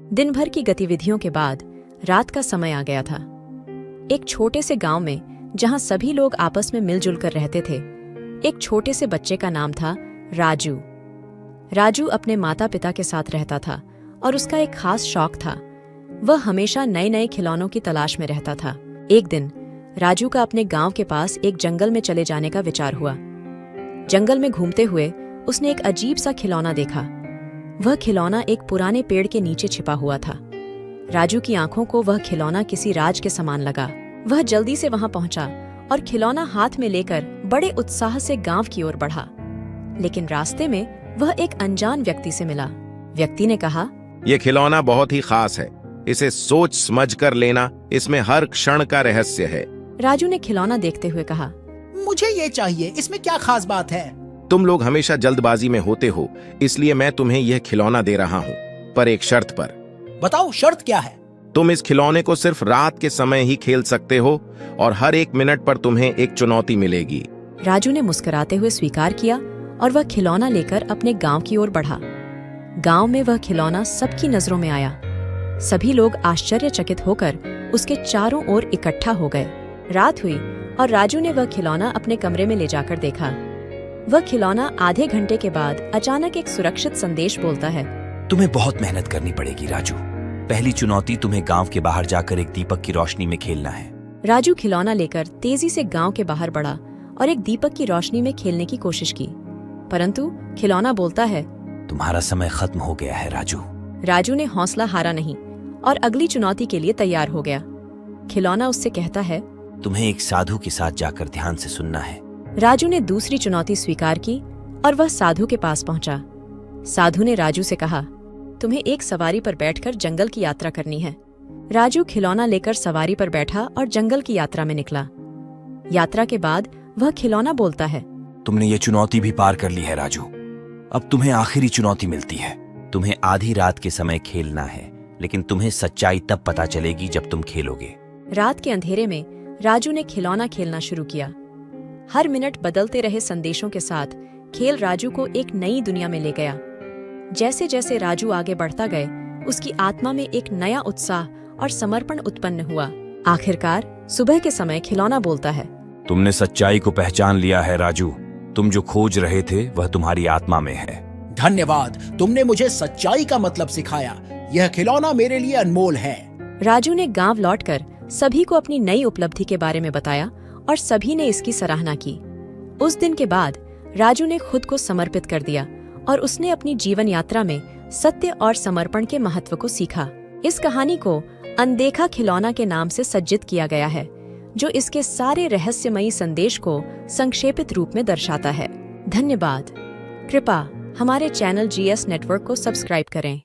दिन भर की गतिविधियों के बाद रात का समय आ गया था। एक छोटे से गांव में जहां सभी लोग आपस में मिलजुल कर रहते थे, एक छोटे से बच्चे का नाम था राजू। राजू अपने माता पिता के साथ रहता था और उसका एक खास शौक था। वह हमेशा नए नए खिलौनों की तलाश में रहता था। एक दिन राजू का अपने गांव के पास एक जंगल में चले जाने का विचार हुआ। जंगल में घूमते हुए उसने एक अजीब सा खिलौना देखा। वह खिलौना एक पुराने पेड़ के नीचे छिपा हुआ था। राजू की आंखों को वह खिलौना किसी राज के समान लगा। वह जल्दी से वहां पहुंचा और खिलौना हाथ में लेकर बड़े उत्साह से गांव की ओर बढ़ा। लेकिन रास्ते में वह एक अनजान व्यक्ति से मिला। व्यक्ति ने कहा, यह खिलौना बहुत ही खास है, इसे सोच समझ कर लेना, इसमें हर क्षण का रहस्य है। राजू ने खिलौना देखते हुए कहा, मुझे ये चाहिए, इसमें क्या खास बात है? तुम लोग हमेशा जल्दबाजी में होते हो, इसलिए मैं तुम्हें यह खिलौना दे रहा हूँ, पर एक शर्त पर। बताओ, शर्त क्या है? तुम इस खिलौने को सिर्फ रात के समय ही खेल सकते हो और हर एक मिनट पर तुम्हें एक चुनौती मिलेगी। राजू ने मुस्कुराते हुए स्वीकार किया और वह खिलौना लेकर अपने गांव की ओर बढ़ा। गांव में वह खिलौना सबकी नजरों में आया। सभी लोग आश्चर्यचकित होकर उसके चारों ओर इकट्ठा हो गए। रात हुई और राजू ने वह खिलौना अपने कमरे में ले जाकर देखा। वह खिलौना आधे घंटे के बाद अचानक एक सुरक्षित संदेश बोलता है, तुम्हें बहुत मेहनत करनी पड़ेगी राजू। पहली चुनौती तुम्हें गांव के बाहर जाकर एक दीपक की रोशनी में खेलना है। राजू खिलौना लेकर तेजी से गांव के बाहर बढ़ा और एक दीपक की रोशनी में खेलने की कोशिश की, परंतु खिलौना बोलता है, तुम्हारा समय खत्म हो गया है राजू। राजू ने हौसला हारा नहीं और अगली चुनौती के लिए तैयार हो गया। खिलौना उससे कहता है, तुम्हें एक साधु के साथ जाकर ध्यान से सुनना है। राजू ने दूसरी चुनौती स्वीकार की और वह साधु के पास पहुंचा। साधु ने राजू से कहा, तुम्हें एक सवारी पर बैठकर जंगल की यात्रा करनी है। राजू खिलौना लेकर सवारी पर बैठा और जंगल की यात्रा में निकला। यात्रा के बाद वह खिलौना बोलता है, तुमने ये चुनौती भी पार कर ली है राजू। अब तुम्हें आखिरी चुनौती मिलती है। तुम्हें आधी रात के समय खेलना है, लेकिन तुम्हें सच्चाई तब पता चलेगी जब तुम खेलोगे। रात के अंधेरे में राजू ने खिलौना खेलना शुरू किया। हर मिनट बदलते रहे संदेशों के साथ खेल राजू को एक नई दुनिया में ले गया। जैसे जैसे राजू आगे बढ़ता गए, उसकी आत्मा में एक नया उत्साह और समर्पण उत्पन्न हुआ। आखिरकार सुबह के समय खिलौना बोलता है, तुमने सच्चाई को पहचान लिया है राजू। तुम जो खोज रहे थे वह तुम्हारी आत्मा में है। धन्यवाद, तुमने मुझे सच्चाई का मतलब सिखाया। यह खिलौना मेरे लिए अनमोल है। राजू ने गांव लौटकर सभी को अपनी नई उपलब्धि के बारे में बताया और सभी ने इसकी सराहना की। उस दिन के बाद राजू ने खुद को समर्पित कर दिया और उसने अपनी जीवन यात्रा में सत्य और समर्पण के महत्व को सीखा। इस कहानी को अनदेखा खिलौना के नाम से सज्जित किया गया है, जो इसके सारे रहस्यमयी संदेश को संक्षेपित रूप में दर्शाता है। धन्यवाद। कृपया हमारे चैनल GS नेटवर्क को सब्सक्राइब करें।